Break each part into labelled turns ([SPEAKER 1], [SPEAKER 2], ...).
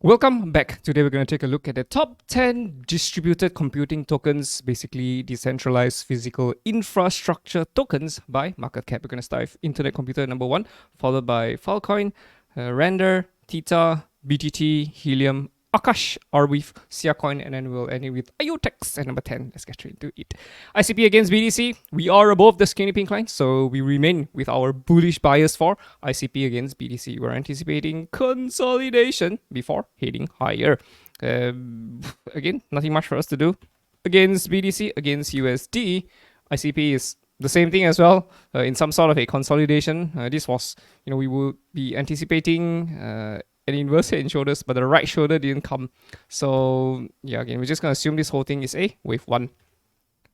[SPEAKER 1] Welcome back. Today we're going to take a look at the top 10 distributed computing tokens, basically decentralized physical infrastructure tokens by market cap. We're going to start with Internet Computer number 1, followed by Filecoin, Render, THETA, BTT, Helium, Akash, Arweave, Siacoin, and then we'll end it with IOTEX at number 10. Let's get straight into it. ICP against BTC. We are above the skinny pink line, so we remain with our bullish bias for ICP against BTC. We're anticipating consolidation before heading higher. Again, nothing much for us to do. Against BTC, against USD, ICP is the same thing as well, in some sort of a consolidation. This was, we will be anticipating an inverse head and shoulders, but the right shoulder didn't come. So yeah, again, we're just gonna assume this whole thing is a wave 1.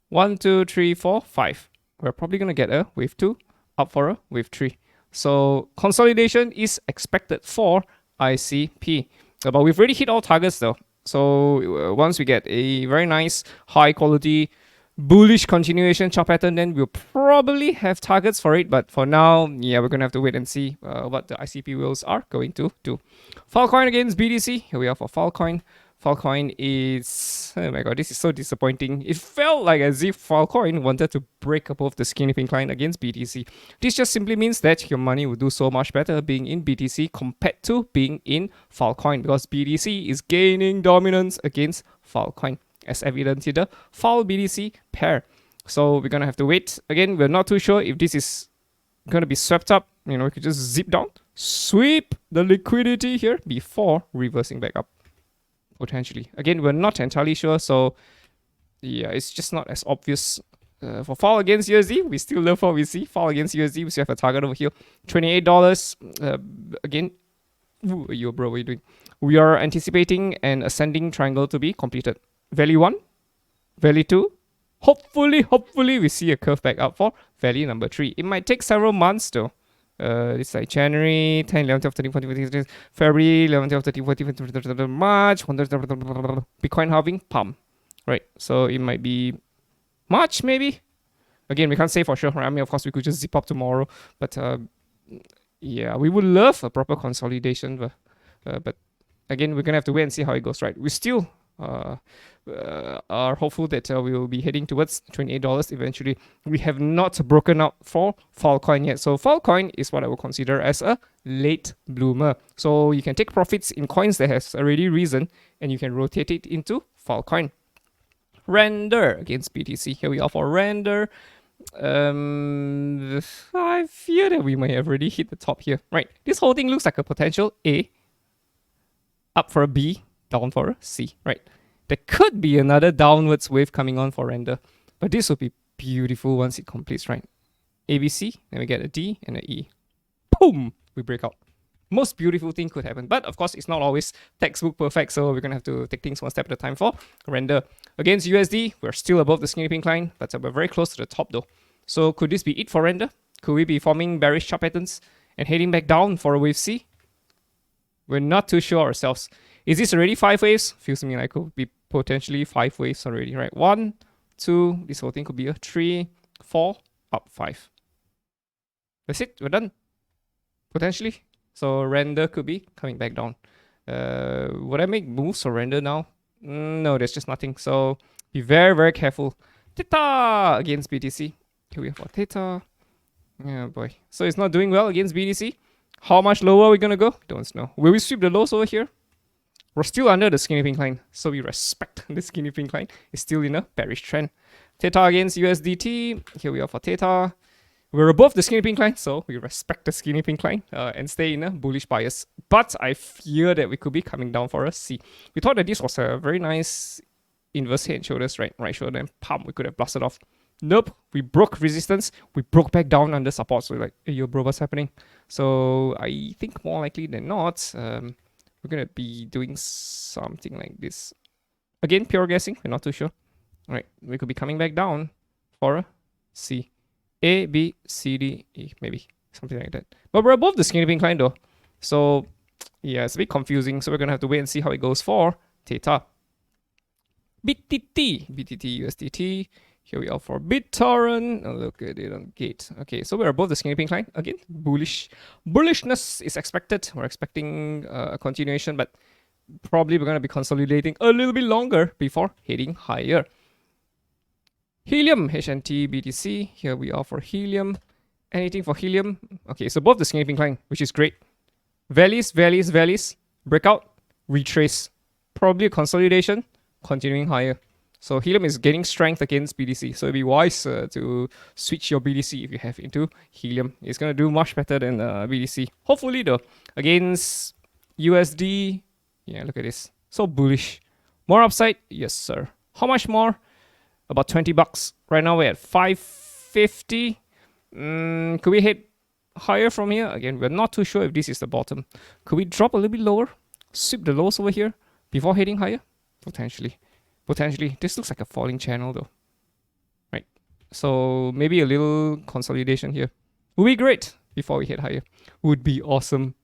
[SPEAKER 1] 1, 2, 3, 4, 5. We're probably gonna get a wave 2, up for a wave 3. So consolidation is expected for ICP. But we've already hit all targets though. So once we get a very nice high quality bullish continuation chart pattern, then we'll probably have targets for it. But for now, yeah, we're gonna have to wait and see what the ICP wheels are going to do. Filecoin against BTC. Here we are for Filecoin. Filecoin is, oh my god, this is so disappointing. It felt like as if Filecoin wanted to break above the skinny pink line against BTC. This just simply means that your money will do so much better being in BTC compared to being in Filecoin, because BTC is gaining dominance against Filecoin, as evident in the FIL BTC pair. So we're gonna have to wait. Again, we're not too sure if this is gonna be swept up. We could just zip down, sweep the liquidity here before reversing back up, potentially. Again, we're not entirely sure, so yeah, it's just not as obvious. For FIL against USD, we still love what we see. FIL against USD, we still have a target over here, $28. Again, yo bro, what are you doing? We are anticipating an ascending triangle to be completed. Value 1, value 2, hopefully we see a curve back up for value number 3. It might take several months though. It's like January, 10, 11, 12, 13, 14, 15, 16, February, 11, 12, 13, 14, 15, March, Bitcoin halving, pump. Right, so it might be March maybe? Again, we can't say for sure, right? I mean, of course, we could just zip up tomorrow. But yeah, we would love a proper consolidation. But again, we're going to have to wait and see how it goes, right? We still are hopeful that we will be heading towards $28 eventually. We have not broken out for Filecoin yet. So Filecoin is what I would consider as a late bloomer. So you can take profits in coins that has already risen and you can rotate it into Filecoin. Render against BTC. Here we are for Render. I fear that we may have already hit the top here. Right. This whole thing looks like a potential A, up for a B, down for a C, right? There could be another downwards wave coming on for Render, but this will be beautiful once it completes, right? ABC, then we get a D and a E. Boom! We break out. Most beautiful thing could happen, but of course it's not always textbook perfect, so we're gonna have to take things one step at a time for Render. Against USD, we're still above the skinny pink line, but we're very close to the top though. So could this be it for Render? Could we be forming bearish chart patterns and heading back down for a wave C? We're not too sure ourselves. Is this already 5 waves? Feels to me like it could be potentially 5 waves already, right? 1, 2, this whole thing could be a 3, 4, up 5. That's it, we're done. Potentially. So Render could be coming back down. Would I make moves for Render now? No, there's just nothing. So be very, very careful. THETA against BTC. Here we are for THETA. Yeah, boy. So it's not doing well against BTC. How much lower are we gonna go? Don't know. Will we sweep the lows over here? We're still under the skinny pink line, so we respect the skinny pink line. It's still in a bearish trend. THETA against USDT. Here we are for THETA. We're above the skinny pink line, so we respect the skinny pink line and stay in a bullish bias. But I fear that we could be coming down for a C. We thought that this was a very nice inverse head and shoulders, right? Right shoulder and pump. We could have blasted off. Nope, we broke resistance. We broke back down under support. So we're like, hey, yo, bro, what's happening? So I think more likely than not, we're gonna be doing something like this. Again, pure guessing. We're not too sure. All right, we could be coming back down for a C. A, B, C, D, E, maybe something like that. But we're above the skinny pink line though. So yeah, it's a bit confusing. So we're gonna have to wait and see how it goes for THETA. BTT, USDT. Here we are for BitTorrent. Oh, look at it on Gate. Okay, so we're above the skinny pink line. Again, bullishness is expected. We're expecting a continuation, but probably we're going to be consolidating a little bit longer before heading higher. Helium, HNT BTC. Here we are for Helium. Anything for Helium? Okay, so both the skinny pink line, which is great. Valleys, valleys, valleys. Breakout, retrace. Probably a consolidation, continuing higher. So Helium is gaining strength against BTC. So it'd be wise to switch your BTC if you have into Helium. It's going to do much better than BTC. Hopefully though, against USD, yeah, look at this. So bullish. More upside? Yes, sir. How much more? About 20 bucks. Right now we're at 550. Could we hit higher from here? Again, we're not too sure if this is the bottom. Could we drop a little bit lower? Sweep the lows over here before heading higher? Potentially. Potentially. This looks like a falling channel though. Right. So maybe a little consolidation here. Would be great before we head higher. Would be awesome.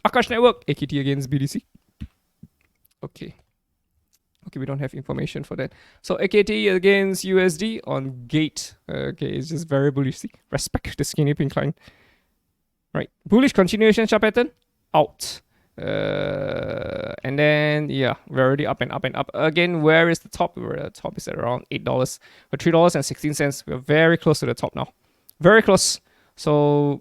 [SPEAKER 1] Akash Network, AKT against BTC. Okay. Okay, we don't have information for that. So AKT against USD on gate. Okay, it's just very bullish. See? Respect the skinny pink line. Right. Bullish continuation sharp pattern. Out. And then, yeah, we're already up and up and up. Again, where is the top? The top is at around $8 or $3.16. We're very close to the top now. Very close. So,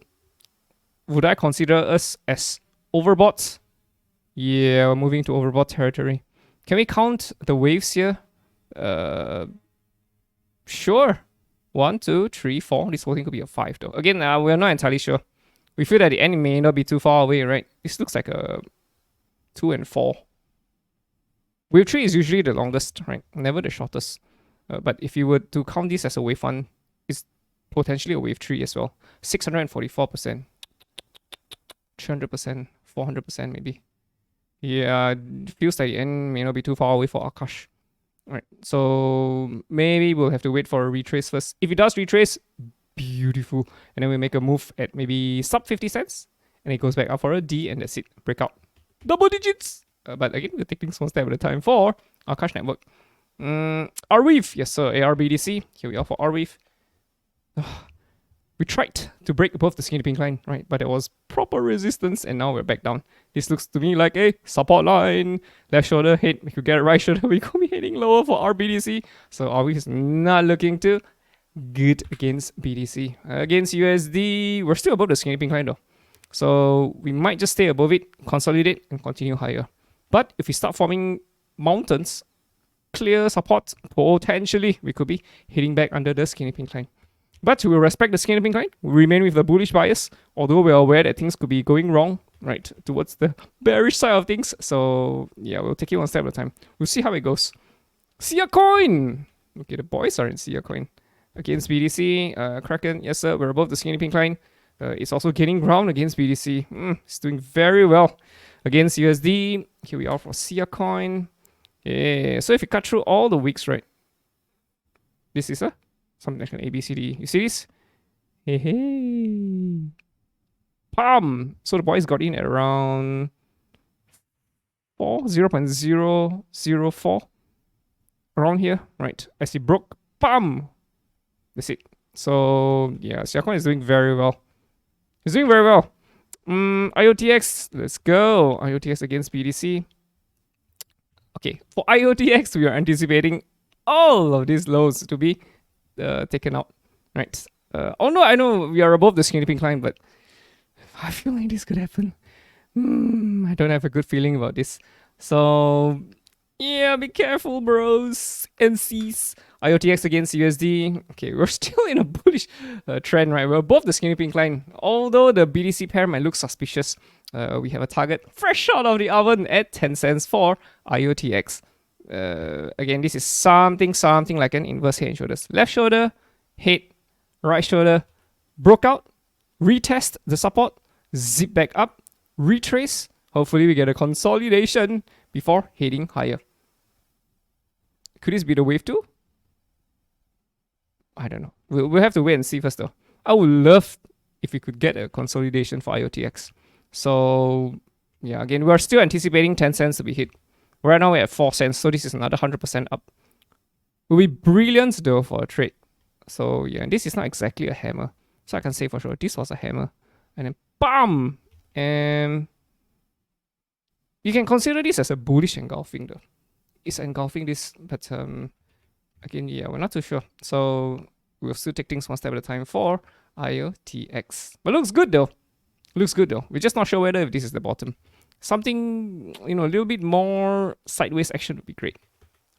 [SPEAKER 1] would I consider us as overbought? Yeah, we're moving to overbought territory. Can we count the waves here? Sure. 1, 2, 3, 4. This whole thing could be a 5 though. Again, we're not entirely sure. We feel that the end may not be too far away, right? This looks like a 2 and 4. Wave 3 is usually the longest, right? Never the shortest. But if you were to count this as a wave 1, it's potentially a wave 3 as well. 644%. 300%. 400% maybe. Yeah, it feels like the end may not be too far away for Akash. Right, so maybe we'll have to wait for a retrace first. If it does retrace, beautiful. And then we make a move at maybe sub 50 cents. And it goes back up for a D and that's it. Breakout. Double digits! But again, we'll take things one step at a time for Akash Network. Arweave. Yes, sir. ARBDC. Here we are for Arweave. We tried to break above the skinny pink line, right? But there was proper resistance and now we're back down. This looks to me like a support line. Left shoulder, head. If you get it right shoulder, we could be heading lower for RBDC. So Arweave is not looking too good against BTC. Against USD, we're still above the skinny pink line though. So we might just stay above it, consolidate, and continue higher. But if we start forming mountains, clear support, potentially we could be hitting back under the skinny pink line. But we will respect the skinny pink line. We remain with the bullish bias, although we are aware that things could be going wrong, right, towards the bearish side of things. So yeah, we'll take it one step at a time. We'll see how it goes. Siacoin! Okay, the boys are in Siacoin. Against BTC, Kraken, yes sir, we're above the skinny pink line. It's also gaining ground against BTC. It's doing very well against USD. Here we are for Siacoin. Yeah, so if you cut through all the wicks, right, this is a something like an ABCD. You see this? Hey, hey. Palm. So the boys got in at around 0.004. Around here, right? As he broke, palm. That's it. So yeah, Siacoin is doing very well. He's doing very well. IOTX, let's go. IOTX against BTC. Okay, for IOTX, we are anticipating all of these lows to be taken out, right? Oh no, I know we are above the skinny pink line, but I feel like this could happen. I don't have a good feeling about this. So yeah, be careful, bros and C's. IOTX against USD. Okay, we're still in a bullish trend, right? We're above the skinny pink line. Although the BTC pair might look suspicious, we have a target fresh out of the oven at 10 cents for IOTX. Again, this is something like an inverse head and shoulders. Left shoulder, head, right shoulder, broke out, retest the support, zip back up, retrace. Hopefully we get a consolidation before heading higher. Could this be the wave 2? I don't know. We'll have to wait and see first though. I would love if we could get a consolidation for IOTX. So yeah, again, we're still anticipating 10 cents to be hit. Right now we're at 4 cents, so this is another 100% up. Will be brilliant though for a trade. So yeah, and this is not exactly a hammer. So I can say for sure this was a hammer. And then BAM! And You can consider this as a bullish engulfing though. It's engulfing this, but again, yeah, we're not too sure. So we'll still take things one step at a time for IOTX. But looks good though. Looks good though. We're just not sure whether if this is the bottom. Something, a little bit more sideways action would be great.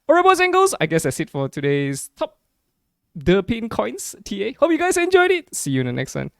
[SPEAKER 1] Alright, boys and girls, I guess that's it for today's top DePIN Coins TA. Hope you guys enjoyed it. See you in the next one.